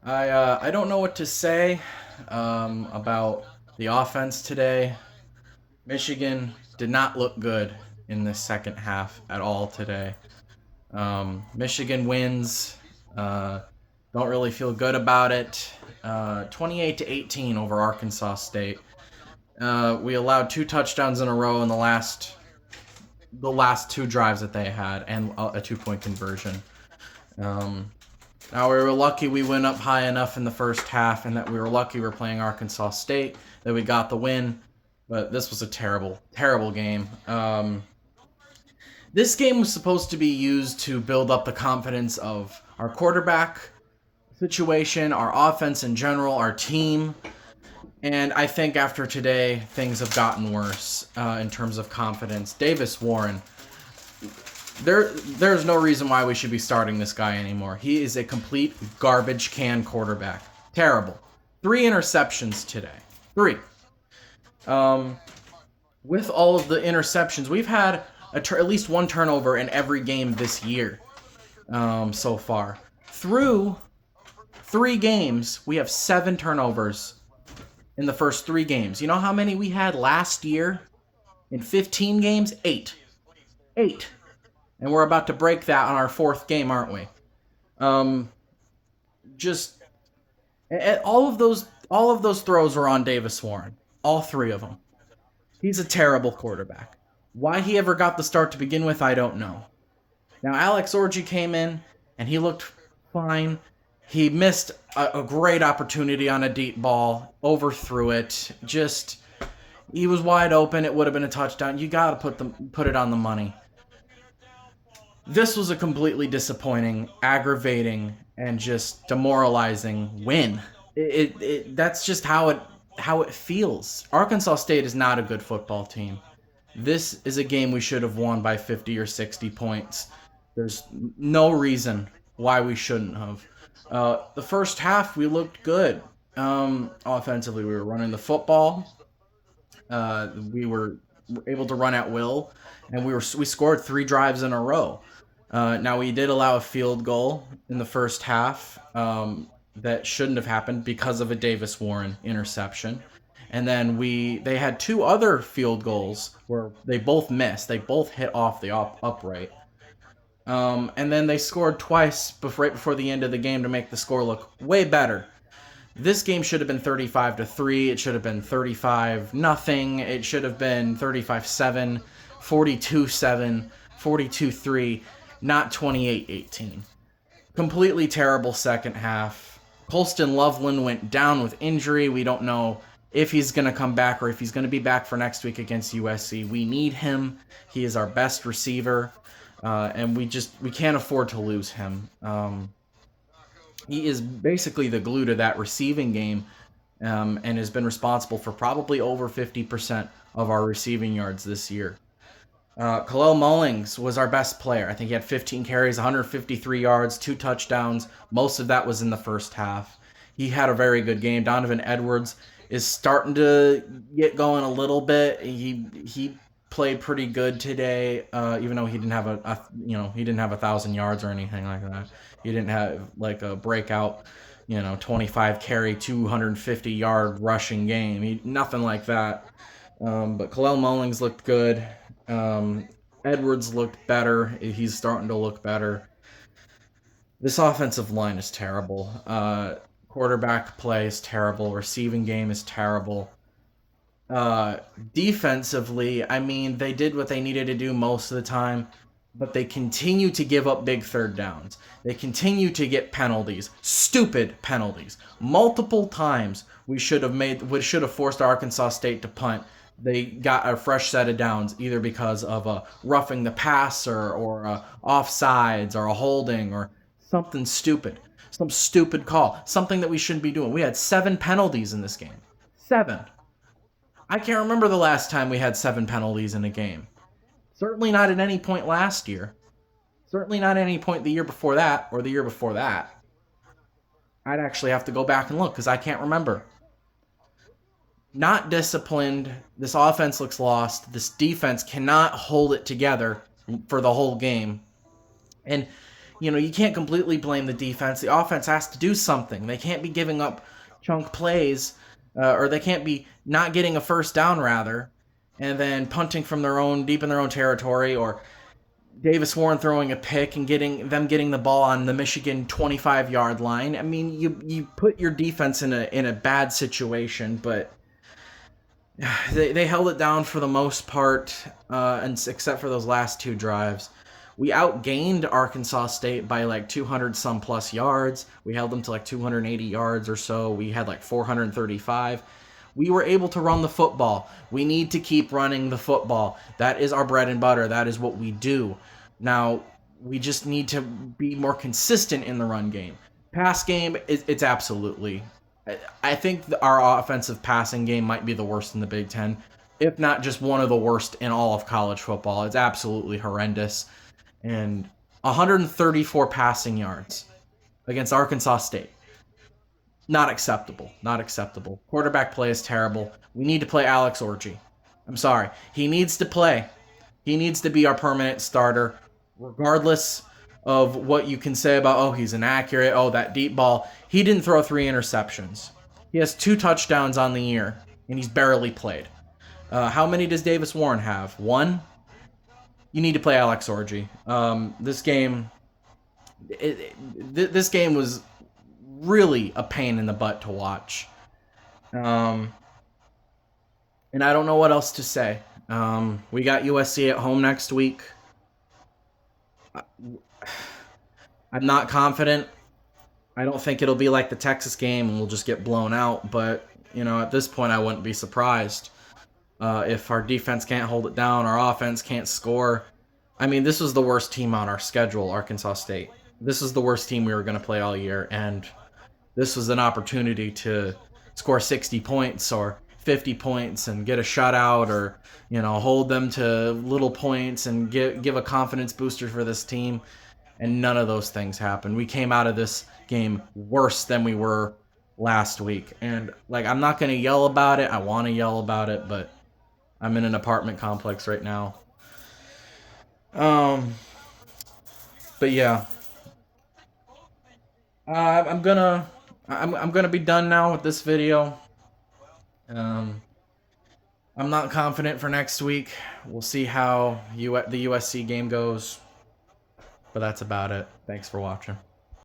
I don't know what to say about the offense today. Michigan did not look good in the second half at all today. Michigan wins. Uh, don't really feel good about it. 28-18 over Arkansas State. We allowed two touchdowns in a row in the last two drives that they had, and a 2-point conversion. Um, Now we were lucky we went up high enough in the first half, and that we were lucky we were playing Arkansas State that we got the win. But this was a terrible, terrible game. This game was supposed to be used to build up the confidence of our quarterback situation, our offense in general, our team. And I think after today, things have gotten worse in terms of confidence. Davis Warren, there's no reason why we should be starting this guy anymore. He is a complete garbage can quarterback. Terrible. 3 interceptions today. 3. Um, with all of the interceptions, we've had at least one turnover in every game this year so far. Through 3 games, we have 7 turnovers in the first 3 games. You know how many we had last year in 15 games? 8. 8. And we're about to break that on our 4th game, aren't we? Um, just all of those throws were on Davis Warren. All 3 of them. He's a terrible quarterback. Why he ever got the start to begin with, I don't know. Now Alex Orji came in and he looked fine. He missed a great opportunity on a deep ball, overthrew it. Just he was wide open. It would have been a touchdown. You got to put it on the money. This was a completely disappointing, aggravating, and just demoralizing win. That's just how it feels. Arkansas State is not a good football team. This is a game we should have won by 50 or 60 points. There's no reason why we shouldn't have. The first half we looked good. Offensively, we were running the football. We were able to run at will, and we scored 3 drives in a row. Now we did allow a field goal in the first half that shouldn't have happened because of a Davis Warren interception. And then they had 2 other field goals where they both missed. They both hit off the upright. And then they scored twice right before the end of the game to make the score look way better. This game should have been 35-3. It should have been 35-0. It should have been 35-7, 42-7, 42-3, not 28-18. Completely terrible second half. Colston Loveland went down with injury. We don't know if he's going to come back or if he's going to be back for next week against USC. We need him. He is our best receiver, and we can't afford to lose him. He is basically the glue to that receiving game, and has been responsible for probably over 50% of our receiving yards this year. Khalil Mullings was our best player. I think he had 15 carries, 153 yards, 2 touchdowns. Most of that was in the first half. He had a very good game. Donovan Edwards is starting to get going a little bit. He played pretty good today, even though he didn't have he didn't have 1,000 yards or anything like that. He didn't have like a breakout, 25 carry, 250 yard rushing game. Nothing like that. But Khalil Mullings looked good. Edwards looked better. He's starting to look better. This offensive line is terrible. Quarterback play is terrible. Receiving game is terrible. Defensively, I mean, they did what they needed to do most of the time, but they continue to give up big third downs. They continue to get penalties, stupid penalties. Multiple times we should have forced Arkansas State to punt. They got a fresh set of downs, either because of a roughing the passer or offsides or a holding or something stupid. Some stupid call. Something that we shouldn't be doing. We had 7 penalties in this game. 7. I can't remember the last time we had 7 penalties in a game. Certainly not at any point last year. Certainly not at any point the year before that or the year before that. I'd actually have to go back and look because I can't remember. Not disciplined. This offense looks lost. This defense cannot hold it together for the whole game. And you can't completely blame the defense. The offense has to do something. They can't be giving up chunk plays, or they can't be not getting a first down, rather, and then punting from deep in their own territory, or Davis Warren throwing a pick and getting the ball on the Michigan 25-yard line. I mean, you put your defense in a bad situation, but they held it down for the most part, and except for those last two drives. We outgained Arkansas State by like 200 some plus yards. We held them to like 280 yards or so. We had like 435. We were able to run the football. We need to keep running the football. That is our bread and butter. That is what we do. Now, we just need to be more consistent in the run game. Pass game, it's absolutely. I think our offensive passing game might be the worst in the Big Ten, if not just one of the worst in all of college football. It's absolutely horrendous. And 134 passing yards against Arkansas State. Not acceptable. Not acceptable. Quarterback play is terrible. We need to play Alex Orji. I'm sorry. He needs to play. He needs to be our permanent starter, regardless of what you can say about, he's inaccurate, that deep ball. He didn't throw 3 interceptions. He has 2 touchdowns on the year, and he's barely played. How many does Davis Warren have? 1? You need to play Alex Orji. This game was really a pain in the butt to watch. And I don't know what else to say. We got USC at home next week. I'm not confident. I don't think it'll be like the Texas game and we'll just get blown out. But, at this point, I wouldn't be surprised if our defense can't hold it down, our offense can't score. I mean, this was the worst team on our schedule, Arkansas State. This is the worst team we were going to play all year, and this was an opportunity to score 60 points or 50 points and get a shutout, or hold them to little points and give a confidence booster for this team. And none of those things happened. We came out of this game worse than we were last week. And I'm not going to yell about it. I want to yell about it, but I'm in an apartment complex right now. But yeah, I'm gonna be done now with this video. I'm not confident for next week. We'll see how the USC game goes, but that's about it. Thanks for watching.